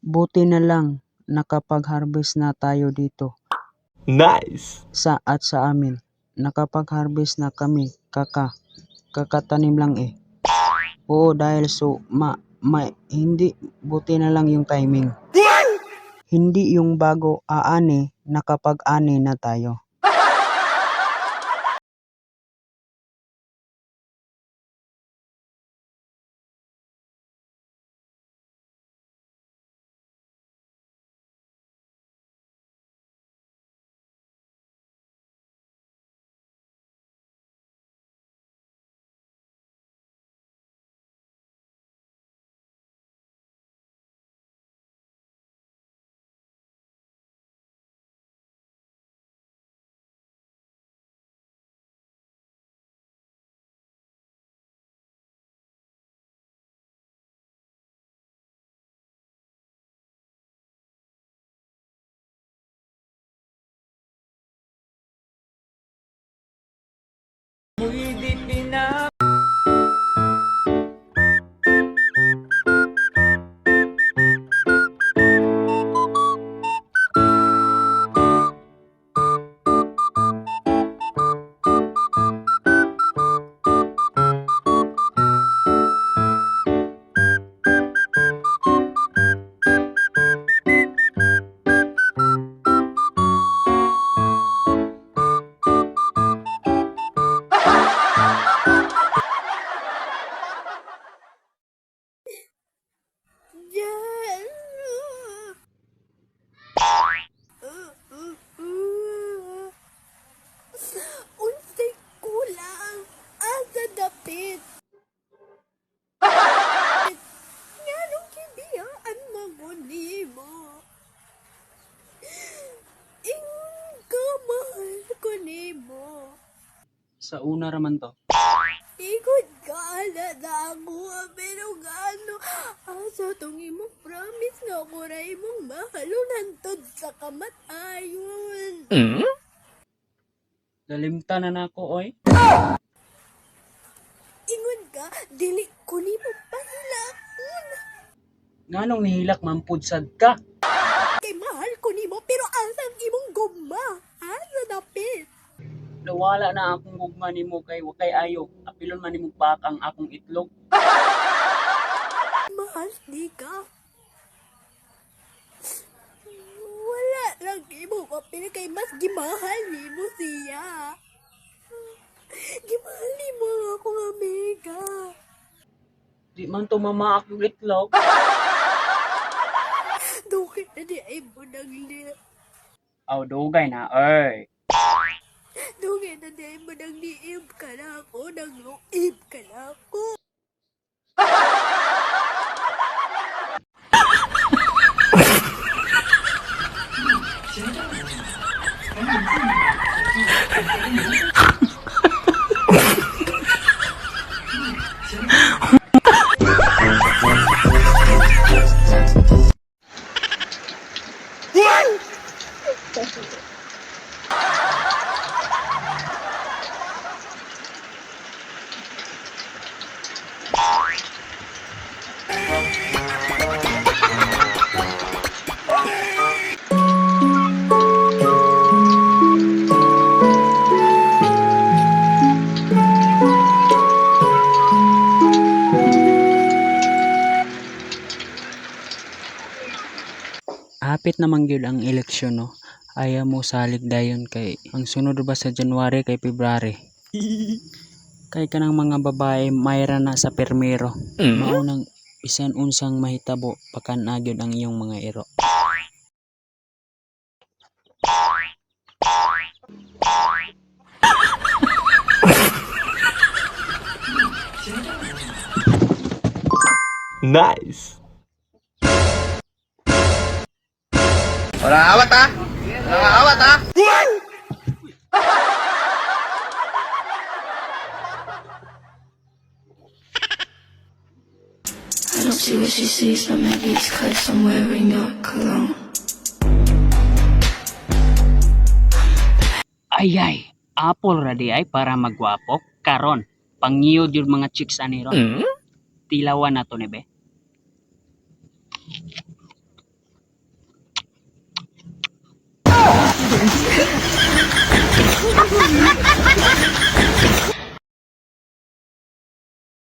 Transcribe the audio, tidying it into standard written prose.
Buti na lang nakapag-harvest na tayo dito. Nice! Sa amin. Nakapag-harvest na kami. Kakatanim lang eh. Oo, dahil hindi, buti na lang yung timing. Hindi yung bago aani, nakapag-ani na tayo. Unsay kulang asa dapit. Nganong kibiyaan maguni mo. Mahal ko nimo. Sa una raman to. Ikot ka na ako, pero gaano asa tong imong promise nga ako ra imong mahalo nantod sa kamatayon. Dalimtan na nako oy. Ingon ka, dili ko nimo pahilakon. Nganong nihilak mampud sad ka? Kay mahal ko nimo, pero asang imong gugma. Asa dapit. Nawala na akong gugma nimo kay wakay ayo. Apilon man nimo pak ang akong itlog. Mahal di ka. Wala lang imo papel kay mas gimahal nimo siya. Gimahal nimo ako nga mega. Di man to mama akong itlog. Dukit na di ay mo nagli. Aw dugay na oy. Dukit na di ay mo nagliib ka na ako. Nagluib ka na ako. Hapit naman gyud ang eleksyon no. Ayaw mo salig dayon kay ang sunod ba sa January kay February. Kay kanang mga babae mayra na sa permero. Mao nang bisan unsang mahitabo pakan-a gyud ang iyong mga iro. Nice! Walang awat ha? Walang awat ha? I don't see what she sees, but maybe it's cause I'm wearing your cologne. Ay, apple ra di ay para magwapo karon. Pangiyod yung mga chicks ani ron. Tilawan na to ni be. guys.